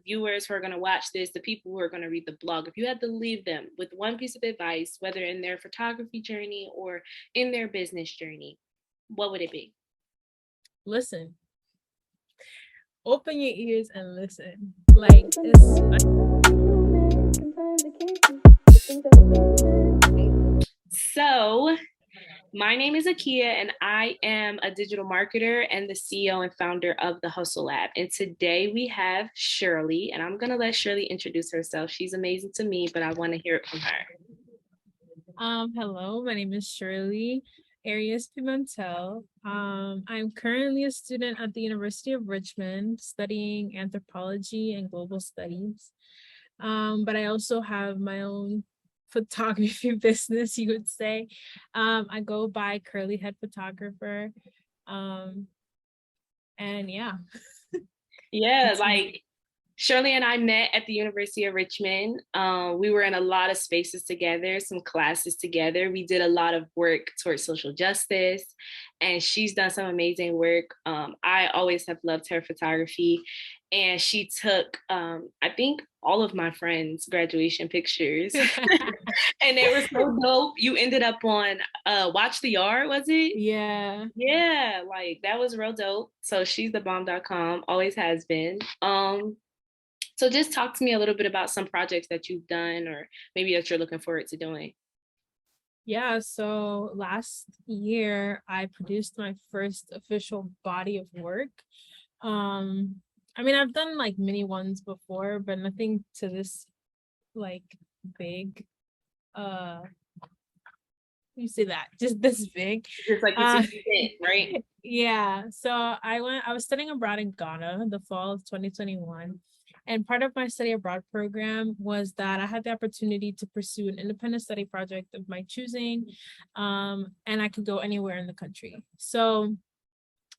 viewers who are going to watch this, the people who are going to read the blog, if you had to leave them with one piece of advice, whether in their photography journey or in their business journey, what would it be? Listen. Open your ears and listen. Like, So, my name is Akeya, and I am a digital marketer and the CEO and founder of the Hustle Lab. And today we have Sherley, and I'm going to let Sherley introduce herself. She's amazing to me, but I want to hear it from her. Hello, my name is Sherley Arias Pimentel. I'm currently a student at the University of Richmond studying anthropology and global studies. But I also have my own photography business, you would say. I go by Curly Head Photographer. And yeah. Yeah, like Sherley and I met at the University of Richmond. We were in a lot of spaces together, some classes together. We did a lot of work towards social justice, and she's done some amazing work. I always have loved her photography, and she took, I think, all of my friends' graduation pictures, and they were so dope. You ended up on Watch the Yard, was it? Yeah. Yeah, like that was real dope. So she's the bomb.com, always has been. So just talk to me a little bit about some projects that you've done or maybe that you're looking forward to doing. Yeah, so last year I produced my first official body of work. I mean, I've done like mini ones before, but nothing to this like big. You see that just this big. Just like you see, right? Yeah. So I was studying abroad in Ghana the fall of 2021. And part of my study abroad program was that I had the opportunity to pursue an independent study project of my choosing. And I could go anywhere in the country. So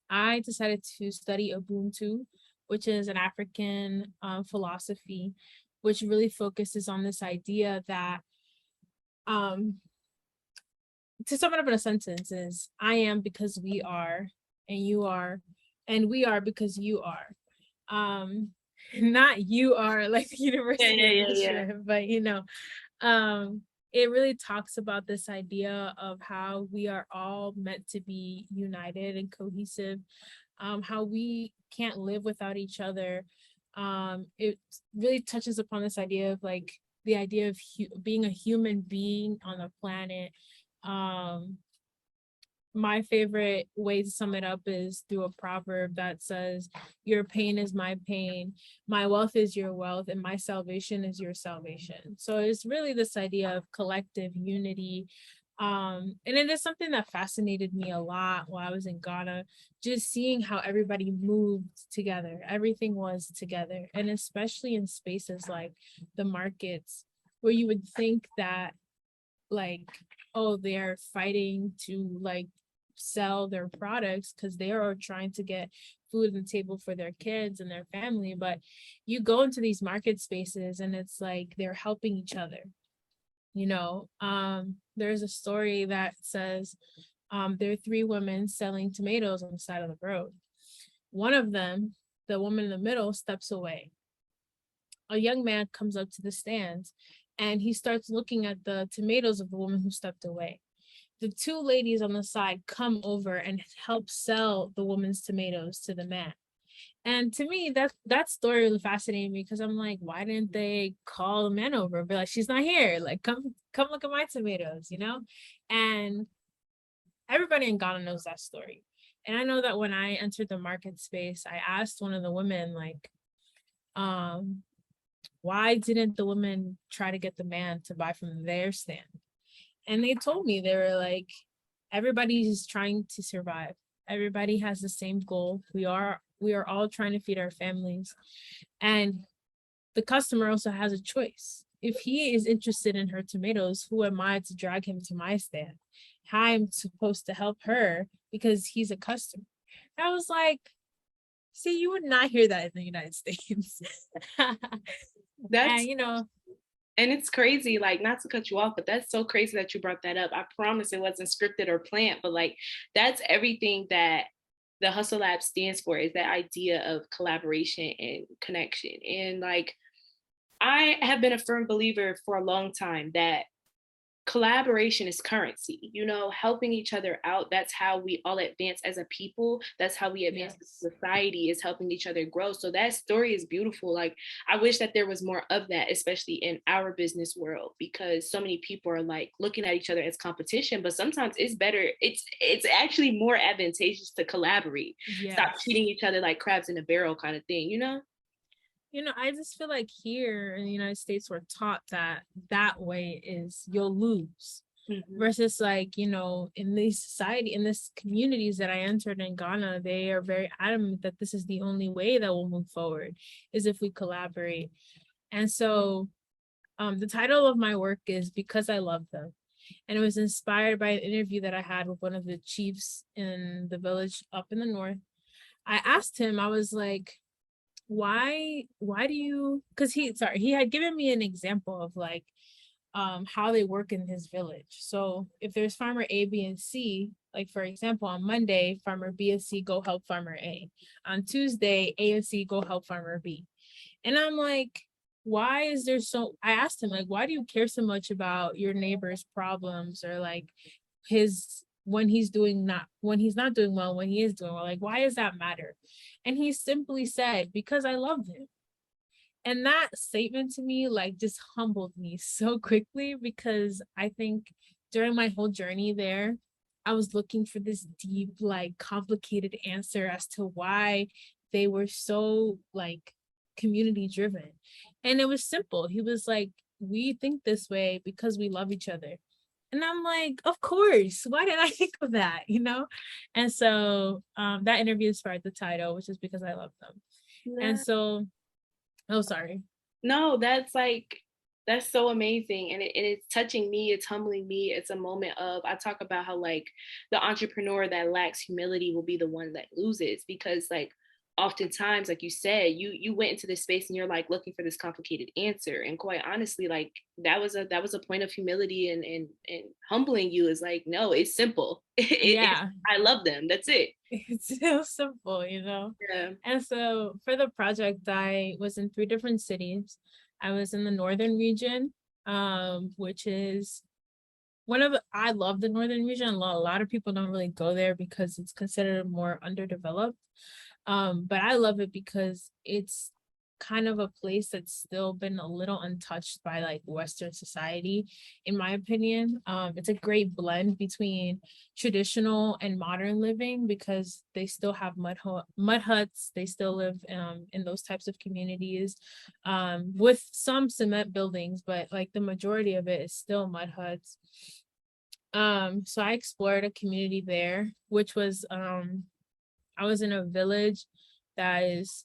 I decided to study Ubuntu, which is an African philosophy, which really focuses on this idea that, to sum it up in a sentence, is I am because we are, and you are, and we are because you are. Not you are like the university of Michigan, but it really talks about this idea of how we are all meant to be united and cohesive, how we can't live without each other. It really touches upon this idea of like the idea of being a human being on a planet. My favorite way to sum it up is through a proverb that says, your pain is my pain, my wealth is your wealth, and my salvation is your salvation. So it's really this idea of collective unity. And it is something that fascinated me a lot while I was in Ghana, just seeing how everybody moved together. Everything was together. And especially in spaces like the markets, where you would think that like, oh, they're fighting to like sell their products because they are trying to get food on the table for their kids and their family. But you go into these market spaces and it's like they're helping each other. There's a story that says there are three women selling tomatoes on the side of the road. One of them, the woman in the middle, steps away. A young man comes up to the stands and he starts looking at the tomatoes of the woman who stepped away. The two ladies on the side come over and help sell the woman's tomatoes to the man. And to me, that story really fascinated me because I'm like, why didn't they call the man over and be like, she's not here, like come look at my tomatoes, And everybody in Ghana knows that story. And I know that when I entered the market space, I asked one of the women, like, why didn't the woman try to get the man to buy from their stand? And they told me, they were like, everybody's trying to survive. Everybody has the same goal. We are all trying to feed our families. And the customer also has a choice. If he is interested in her tomatoes, who am I to drag him to my stand? I'm supposed to help her because he's a customer. I was like, see, you would not hear that in the United States. That's and it's crazy, like, not to cut you off, but that's so crazy that you brought that up. I promise it wasn't scripted or planned, but like that's everything that the Hustle Lab stands for is that idea of collaboration and connection. And like, I have been a firm believer for a long time that collaboration is currency, you know, helping each other out. That's how we all advance as a people. That's how we advance as Yes. a society, is helping each other grow. So that story is beautiful. Like, I wish that there was more of that, especially in our business world, because so many people are like looking at each other as competition, but sometimes it's better. It's actually more advantageous to collaborate. Stop Yes. treating each other like crabs in a barrel kind of thing, you know? You know, I just feel like here in the United States, we're taught that that way is you'll lose. Mhm. Versus like, you know, in these society, in this communities that I entered in Ghana, they are very adamant that this is the only way that we'll move forward is if we collaborate. And so the title of my work is Because I Love Them. And it was inspired by an interview that I had with one of the chiefs in the village up in the north. I asked him, I was like, why do you, because he had given me an example of like how they work in his village. So if there's farmer A, B, and C, like for example, on Monday, farmer B and C go help farmer A. On Tuesday, A and C go help farmer B. And I'm like, why is there so, I asked him, like, why do you care so much about your neighbor's problems or like his, when he's not doing well, when he is doing well, like, why does that matter? And he simply said, because I love him. And that statement to me like just humbled me so quickly, because I think during my whole journey there, I was looking for this deep, like complicated answer as to why they were so like community driven. And it was simple. He was like, we think this way because we love each other. And I'm like, of course, why did I think of that, you know? And so that interview inspired the title, which is Because I Love Them. And Yeah. so, oh, sorry. No, that's so amazing. And it's touching me, it's humbling me. It's a moment of, I talk about how like the entrepreneur that lacks humility will be the one that loses, because like oftentimes, like you said, you went into this space and you're like looking for this complicated answer. And quite honestly, like that was a point of humility and humbling you, is like, no, it's simple. It's Yeah, I love them. That's it. it's so simple, you know? Yeah. And so for the project, I was in 3 different cities. I was in the northern region, which is I love the northern region. A lot of people don't really go there because it's considered more underdeveloped. But I love it because it's kind of a place that's still been a little untouched by like Western society, in my opinion. It's a great blend between traditional and modern living because they still have mud huts. They still live in those types of communities with some cement buildings, but like the majority of it is still mud huts. So I explored a community there, which was I was in a village that is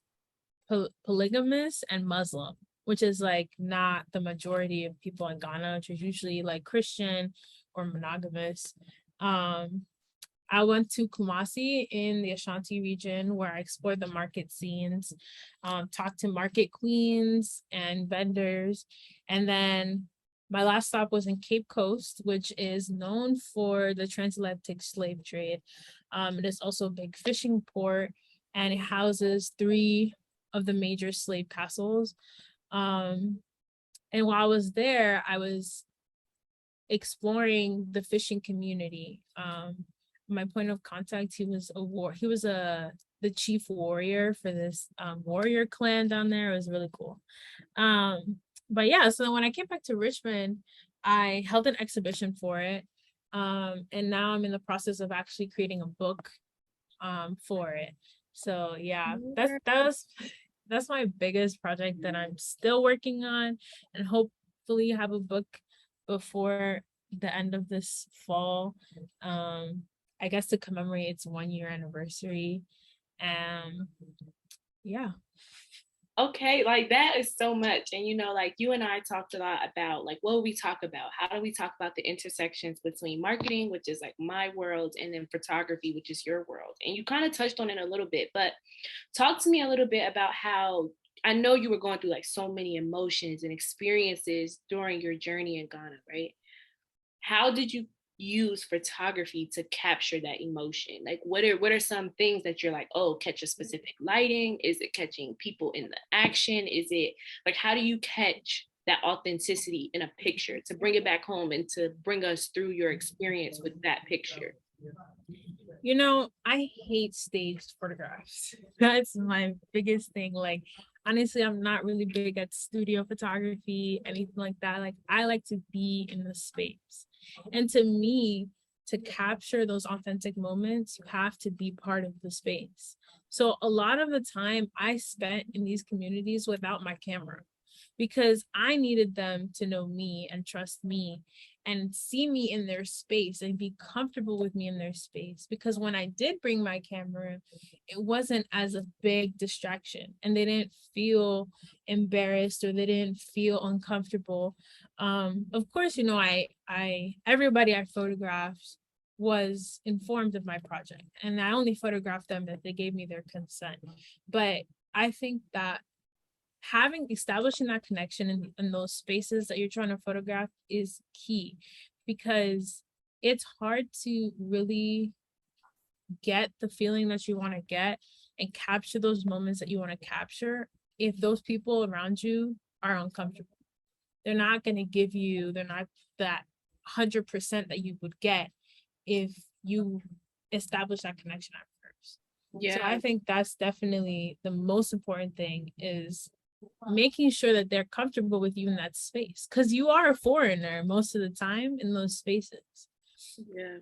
polygamous and Muslim, which is like not the majority of people in Ghana, which is usually like Christian or monogamous. Um, I went to Kumasi in the Ashanti region where I explored the market scenes, talked to market queens and vendors. And then my last stop was in Cape Coast, which is known for the transatlantic slave trade. It is also a big fishing port and it houses 3 of the major slave castles. Um, and while I was there, I was exploring the fishing community. My point of contact, he was the chief warrior for this warrior clan down there. It was really cool. But yeah, so when I came back to Richmond, I held an exhibition for it. And now I'm in the process of actually creating a book for it. So yeah, that's my biggest project that I'm still working on, and hopefully have a book before the end of this fall. I guess to commemorate its 1 year anniversary. And yeah. Okay, like that is so much. And you know, like you and I talked a lot about like what we talk about. How do we talk about the intersections between marketing, which is like my world, and then photography, which is your world? And you kind of touched on it a little bit, but talk to me a little bit about how, I know you were going through like so many emotions and experiences during your journey in Ghana, right? How did you use photography to capture that emotion? Like what are some things that you're like, oh, catch a specific lighting? Is it catching people in the action? Is it like, how do you catch that authenticity in a picture to bring it back home and to bring us through your experience with that picture? You know, I hate staged photographs. That's my biggest thing. Like, honestly, I'm not really big at studio photography, anything like that. Like, I like to be in the space. And to me, to capture those authentic moments, you have to be part of the space. So a lot of the time I spent in these communities without my camera because I needed them to know me and trust me and see me in their space and be comfortable with me in their space. Because when I did bring my camera, it wasn't as a big distraction and they didn't feel embarrassed or they didn't feel uncomfortable. Of course, you know, I everybody I photographed was informed of my project and I only photographed them if they gave me their consent. But I think that establishing that connection in those spaces that you're trying to photograph is key, because it's hard to really get the feeling that you want to get and capture those moments that you want to capture if those people around you are uncomfortable. They're not going to give you, they're not that 100% that you would get if you establish that connection at first. So Yeah. I think that's definitely the most important thing, is making sure that they're comfortable with you in that space, because you are a foreigner most of the time in those spaces. Yeah.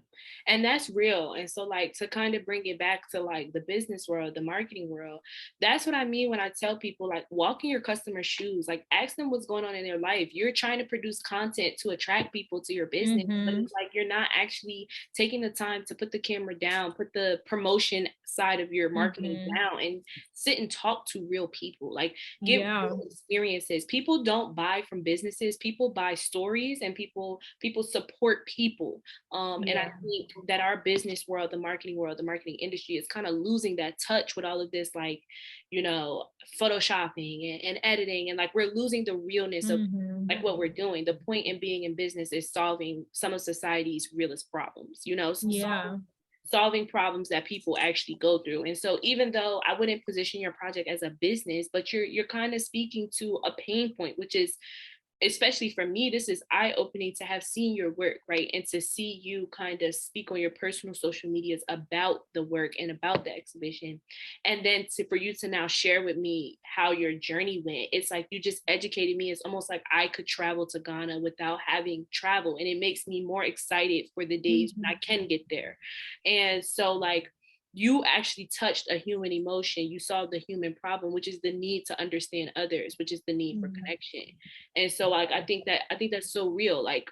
And that's real. And so like to kind of bring it back to like the business world, the marketing world, that's what I mean when I tell people like walk in your customer's shoes, like ask them what's going on in their life. You're trying to produce content to attract people to your business, but Mm-hmm. it's like you're not actually taking the time to put the camera down, put the promotion side of your marketing Mm-hmm. down and sit and talk to real people. Like get Yeah. real experiences. People don't buy from businesses, people buy stories, and people support people. And I Yeah. think that our business world, the marketing industry is kind of losing that touch with all of this, like, you know, photoshopping and editing. And like, we're losing the realness of Mm-hmm. like what we're doing. The point in being in business is solving some of society's realest problems, you know, Yeah. solving problems that people actually go through. And so even though I wouldn't position your project as a business, but you're kind of speaking to a pain point, which is, especially for me, this is eye-opening to have seen your work, right? And to see you kind of speak on your personal social medias about the work and about the exhibition. And then for you to now share with me how your journey went. It's like you just educated me. It's almost like I could travel to Ghana without having travel. And it makes me more excited for the days when I Mm-hmm. can get there. And so like you actually touched a human emotion. You solved the human problem, which is the need to understand others, which is the need for Mm-hmm. connection. And so like I think that's so real. Like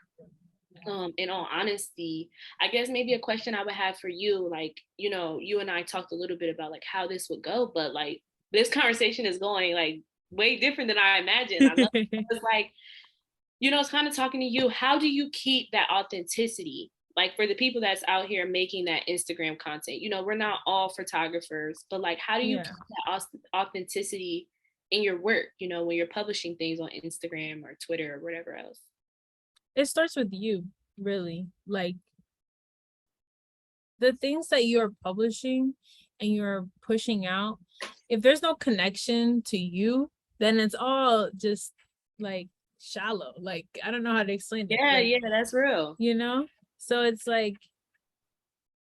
in all honesty, I guess maybe a question I would have for you, like, you know, you and I talked a little bit about like how this would go, but like this conversation is going like way different than I imagined. I love it. It's like, you know, it's kind of talking to you. How do you keep that authenticity? Like for the people that's out here making that Instagram content, you know, we're not all photographers, but like, how do you Yeah. keep that authenticity in your work, you know, when you're publishing things on Instagram or Twitter or whatever else? It starts with you, really. Like, the things that you're publishing and you're pushing out, if there's no connection to you, then it's all just like shallow. Like, I don't know how to explain it. Yeah, Like, yeah, that's real. you know? So it's like,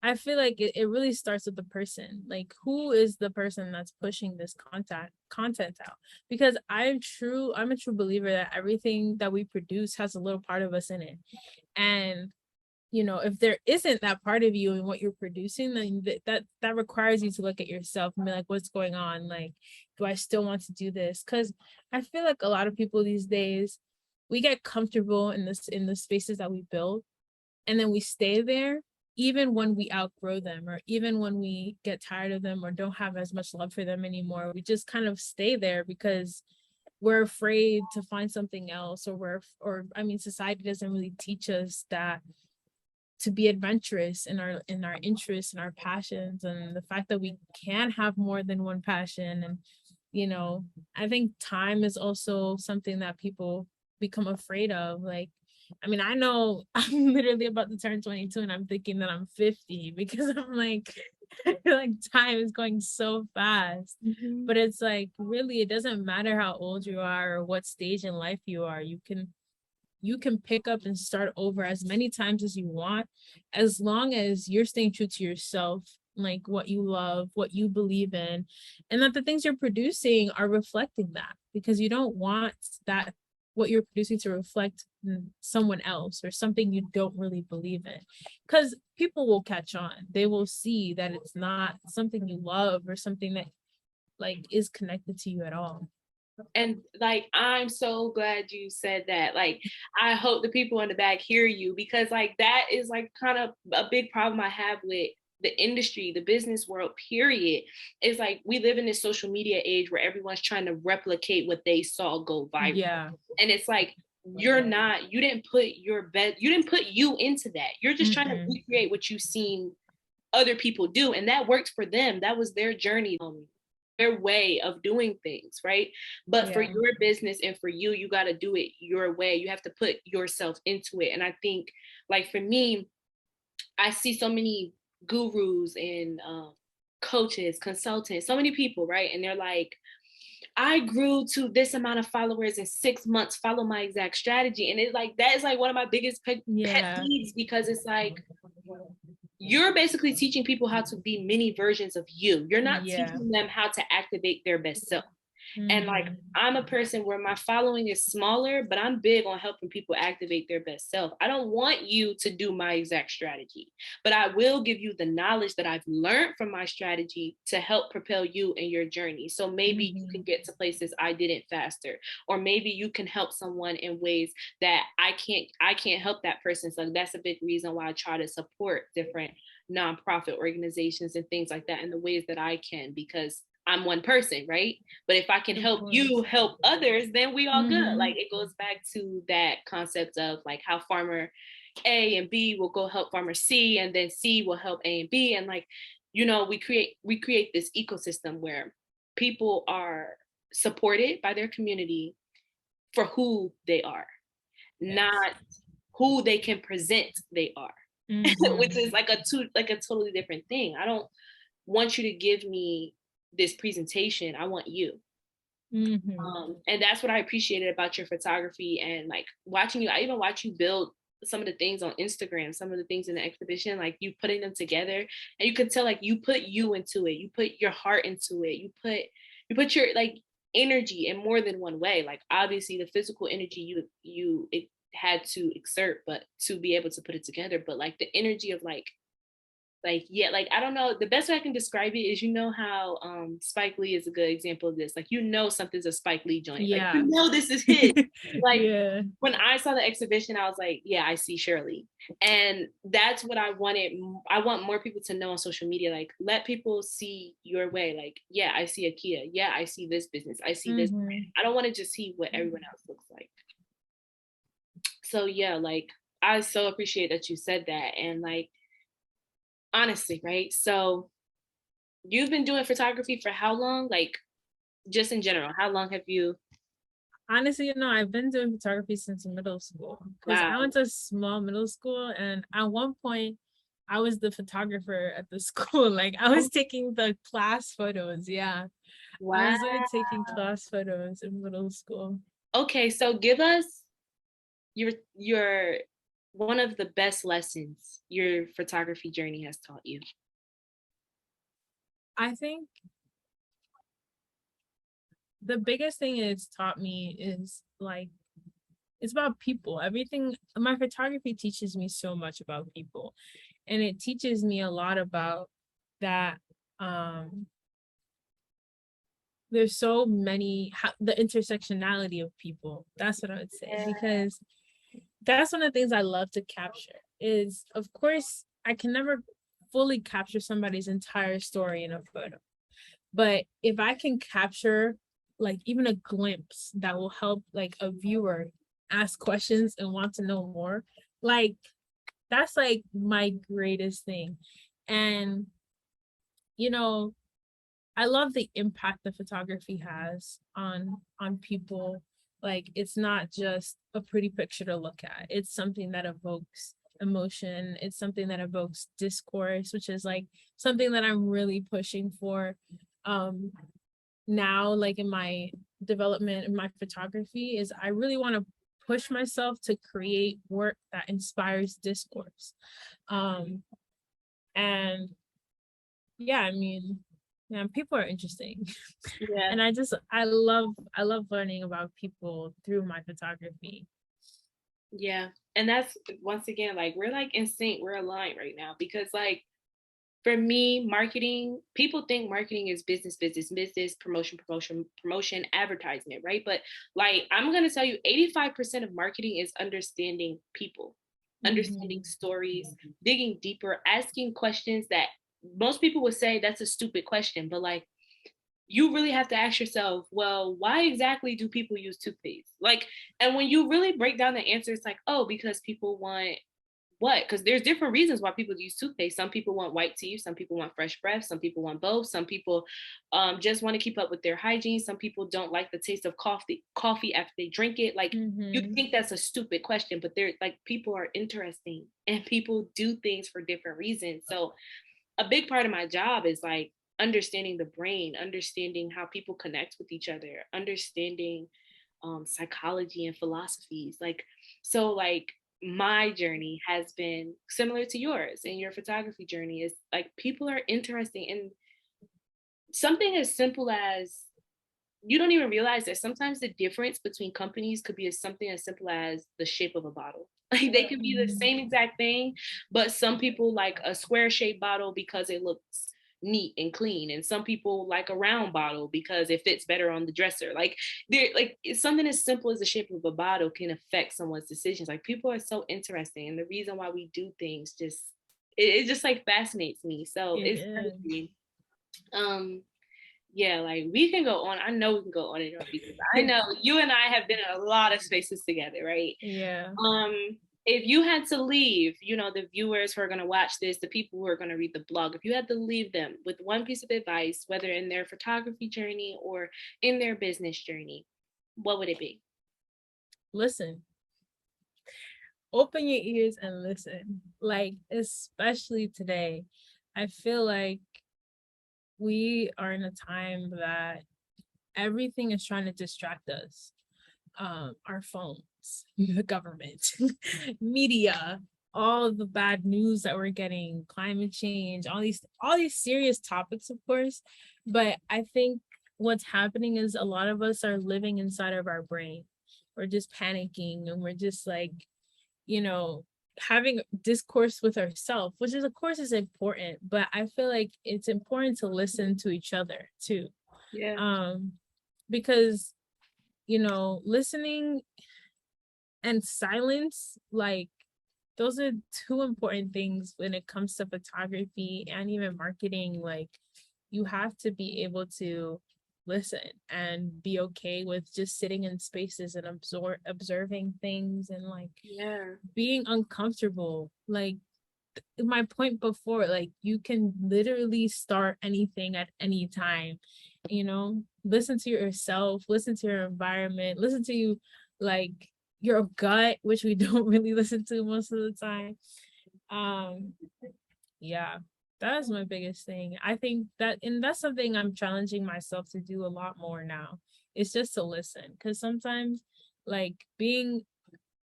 I feel like it really starts with the person. Like, who is the person that's pushing this content out? Because I'm a true believer that everything that we produce has a little part of us in it. And you know, if there isn't that part of you in what you're producing, then that requires you to look at yourself and be like, what's going on? Like, do I still want to do this? Because I feel like a lot of people these days, we get comfortable in the spaces that we build, and then we stay there even when we outgrow them, or even when we get tired of them or don't have as much love for them anymore. We just kind of stay there because we're afraid to find something else, or I mean, society doesn't really teach us that to be adventurous in our interests and our passions, and the fact that we can have more than one passion. And you know, I think time is also something that people become afraid of. Like, I mean, I know I'm literally about to turn 22 and I'm thinking that I'm 50 because I'm like, I feel like time is going so fast. Mhm. But it's like, really, it doesn't matter how old you are or what stage in life you are. You can pick up and start over as many times as you want, as long as you're staying true to yourself, like what you love, what you believe in, and that the things you're producing are reflecting that, because you don't want that what you're producing to reflect someone else or something you don't really believe in, because people will catch on. They will see that it's not something you love or something that like is connected to you at all. And like, I'm so glad you said that. Like, I hope the people in the back hear you, because like that is like kind of a big problem I have with the industry, the business world, period. Is like we live in this social media age where everyone's trying to replicate what they saw go viral. Yeah. And it's like, you didn't put you didn't put you into that. You're just trying to Mm-mm. recreate what you've seen other people do. And that worked for them. That was their journey, their way of doing things, right? But for Yeah. your business and for you, you got to do it your way. You have to put yourself into it. And I think, like, for me, I see so many gurus and coaches, consultants, so many people, right? And they're like, I grew to this amount of followers in 6 months, follow my exact strategy. And it's like, that is like one of my biggest pet Yeah. peeves, because it's like, you're basically teaching people how to be mini versions of you. You're not Yeah. teaching them how to activate their best self. And like, Mm-hmm. I'm a person where my following is smaller, but I'm big on helping people activate their best self. I don't want you to do my exact strategy, but I will give you the knowledge that I've learned from my strategy to help propel you in your journey. So maybe you Mm-hmm. can get to places I didn't faster, or maybe you can help someone in ways that I can't help that person. So that's a big reason why I try to support different nonprofit organizations and things like that in the ways that I can, because I'm one person, right? But if I can Of help you course. help others, then we all good. Mm-hmm. Like, it goes back to that concept of like how farmer A and B will go help farmer C, and then C will help A and B. And like, we create this ecosystem where people are supported by their community for who they are, Yes. not who they can present they are. Which Mm-hmm. is like a totally different thing. I don't want you to give me this presentation. I want you. Mm-hmm. And that's what I appreciated about your photography, and like watching you. I even watch you build some of the things on Instagram, some of the things in the exhibition, like you putting them together, and you could tell like you put you into it, you put your heart into it, you put your like energy in more than one way. Like, obviously the physical energy you it had to exert, but to be able to put it together, but like the energy of like, yeah, like, I don't know, the best way I can describe it is, how Spike Lee is a good example of this. Like, something's a Spike Lee joint, like, Yeah. this is his. Like, Yeah. when I saw the exhibition, I was like, yeah, I see Sherley. And that's what I wanted. I want more people to know on social media, like, let people see your way. Like, yeah, I see Akeya, yeah, I see this business, I see this. Mm-hmm. I don't want to just see what everyone else looks like. So yeah, like, I so appreciate that you said that. And like, honestly, right? So you've been doing photography for how long? Like, just in general, how long have you? Honestly, I've been doing photography since middle school, because I Wow. went to a small middle school, and at one point I was the photographer at the school. Like, I was taking the class photos. Yeah. I Wow. was there taking class photos in middle school. Okay, so give us your one of the best lessons your photography journey has taught you. I think the biggest thing it's taught me is like, it's about people. Everything, my photography teaches me so much about people, and it teaches me a lot about that. um there's so many, the intersectionality of people. That's what I would say, because that's one of the things I love to capture. Is, of course, I can never fully capture somebody's entire story in a photo, but if I can capture like even a glimpse that will help like a viewer ask questions and want to know more, like, that's like my greatest thing. And you know I love the impact that photography has on people. Like, it's not just a pretty picture to look at. It's something that evokes emotion. It's something that evokes discourse, which is like something that I'm really pushing for now, like in my development in my photography, is I really want to push myself to create work that inspires discourse. And yeah, I mean, yeah, people are interesting. Yeah. And I love learning about people through my photography. Yeah. And that's once again, like we're like in sync, we're aligned right now because like for me, marketing, people think marketing is business, business, business, promotion, promotion, promotion, advertisement, right? But like I'm gonna tell you, 85% of marketing is understanding people, understanding Mhm. stories, digging deeper, asking questions that most people would say that's a stupid question, but like you really have to ask yourself, well, why exactly do people use toothpaste? Like, and when you really break down the answer, it's like, oh, because people want what? Because there's different reasons why people use toothpaste. Some people want white teeth, some people want fresh breath, some people want both, some people just want to keep up with their hygiene, some people don't like the taste of coffee after they drink it. Like you Mhm. think that's a stupid question, but they're like people are interesting and people do things for different reasons. So a big part of my job is like understanding the brain, understanding how people connect with each other, understanding psychology and philosophies. Like, so like my journey has been similar to yours, and your photography journey is like people are interesting in something as simple as you don't even realize that sometimes the difference between companies could be as something as simple as the shape of a bottle. Like they could be the Mhm. same exact thing, but some people like a square shaped bottle because it looks neat and clean, and some people like a round bottle because it fits better on the dresser. Like they're like it's something as simple as the shape of a bottle can affect someone's decisions. Like people are so interesting, and the reason why we do things just it just like fascinates me. So It it's is. crazy. Um, yeah, like we can go on. I know we can go on and on because I know you and I have been in a lot of spaces together, right? Yeah. Um, if you had to leave, you know, the viewers who are going to watch this, the people who are going to read the blog, if you had to leave them with one piece of advice, whether in their photography journey or in their business journey, what would it be? Listen. Open your ears and listen. Like, especially today, I feel like we are in a time that everything is trying to distract us. Our phones, the government, media, all the bad news that we're getting, climate change, all these serious topics, of course. But I think what's happening is a lot of us are living inside of our brain. We're just panicking and we're just like, you know, having discourse with ourselves, which is of course is important, but I feel like it's important to listen to each other too. Yeah. Um, because listening and silence, like those are two important things when it comes to photography and even marketing. Like you have to be able to listen and be okay with just sitting in spaces and observing things and like Yeah. being uncomfortable. Like my point before, like you can literally start anything at any time. Listen to yourself, listen to your environment, listen to you, like your gut, which we don't really listen to most of the time. um yeah, that is my biggest thing. I think that, and that's something I'm challenging myself to do a lot more now. It's just to listen, because sometimes, like being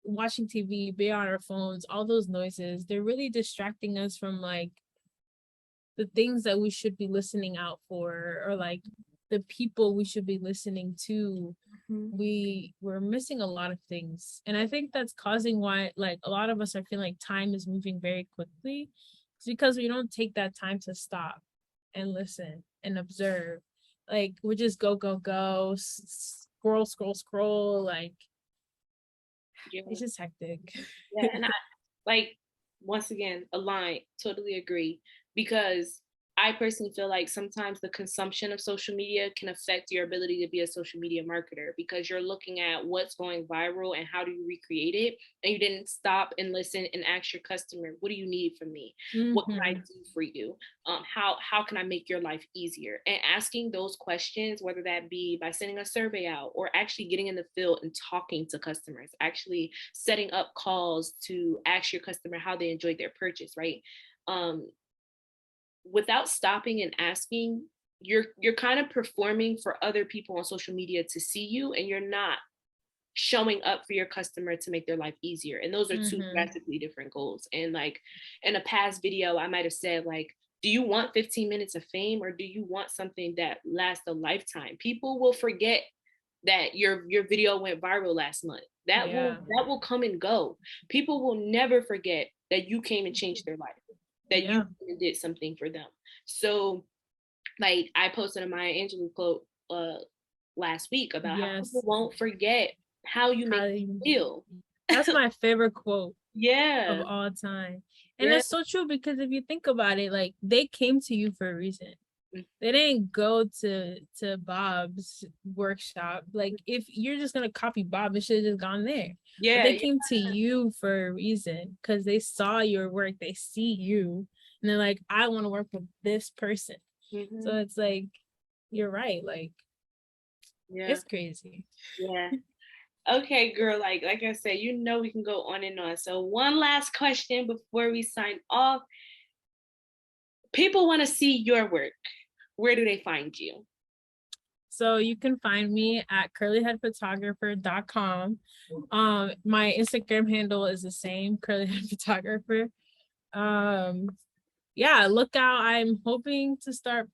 watching TV, being on our phones, all those noises, they're really distracting us from like the things that we should be listening out for, or like the people we should be listening to. Mhm. We're missing a lot of things. And I think that's causing why like a lot of us are feeling like time is moving very quickly. It's because we don't take that time to stop and listen and observe. Like we just go, go, go, scroll, scroll, scroll. Like Yeah. it's just hectic. Yeah. And I like once again, align, totally agree. Because I personally feel like sometimes the consumption of social media can affect your ability to be a social media marketer, because you're looking at what's going viral and how do you recreate it. And you didn't stop and listen and ask your customer, what do you need from me? What can I Mm-hmm. do for you? How can I make your life easier? And asking those questions, whether that be by sending a survey out or actually getting in the field and talking to customers, actually setting up calls to ask your customer how they enjoyed their purchase, right? Um, Without stopping and asking, you're kind of performing for other people on social media to see you, and you're not showing up for your customer to make their life easier. And those are two Mm-hmm. drastically different goals. And like in a past video, I might have said, like, do you want 15 minutes of fame, or do you want something that lasts a lifetime? People will forget that your video went viral last month. Yeah. That will come and go. People will never forget that you came and changed their life, that you Yeah. did something for them. So like I posted a Maya Angelou quote last week about how people Yes. won't forget how you How make you, them feel. that's my favorite quote of Yeah. all time. And Yeah. it's so true because if you think about it, like they came to you for a reason. Mm. They didn't go to Bob's workshop. Like if you're just gonna copy Bob, it should have just gone there. But Yeah. they Yeah. came to you for a reason because they saw your work, they see you, and they're like, I want to work with this person. So Hmm. it's like, you're right. Like Yeah. it's crazy. Yeah. Okay, girl. Like I said, we can go on and on. So one last question before we sign off. People want to see your work. Where do they find you? So you can find me at curlyheadphotographer.com. My Instagram handle is the same, curlyheadphotographer. Um, yeah, look out. I'm hoping to start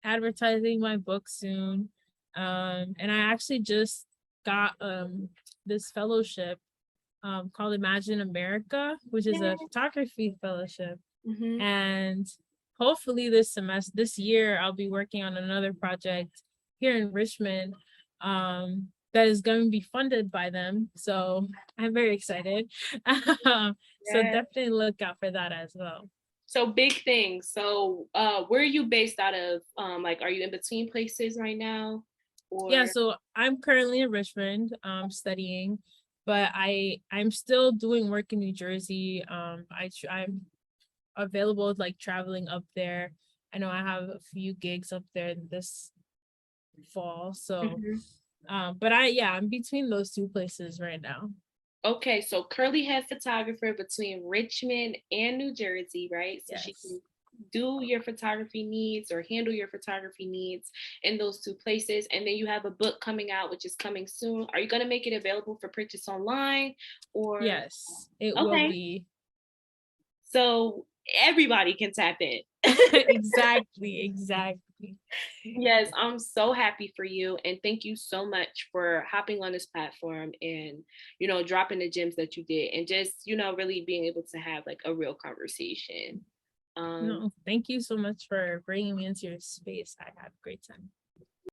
advertising my book soon. And I actually just got this fellowship called Imagine America, which is a Yeah. photography fellowship. Hmm. And hopefully this year, I'll be working on another project here in Richmond that is going to be funded by them. So I'm very excited. So Yeah. definitely look out for that as well. So big things. So where are you based out of? Like are you in between places right now? Yeah, Or so I'm currently in Richmond studying, but I'm still doing work in New Jersey. I'm available like traveling up there. I know I have a few gigs up there this fall. So Mhm. but I'm between those two places right now. Okay, so curly head photographer between Richmond and New Jersey, right? So she Yes. can do your photography needs or handle your photography needs in those two places. And then you have a book coming out, which is coming soon. Are you going to make it available for purchase online or? Yes, it will Okay, be. so everybody can tap in. Exactly, exactly. Yes, I'm so happy for you. And thank you so much for hopping on this platform and, dropping the gems that you did and just, really being able to have like a real conversation. Um, No, thank you so much for bringing me into your space. I had a great time.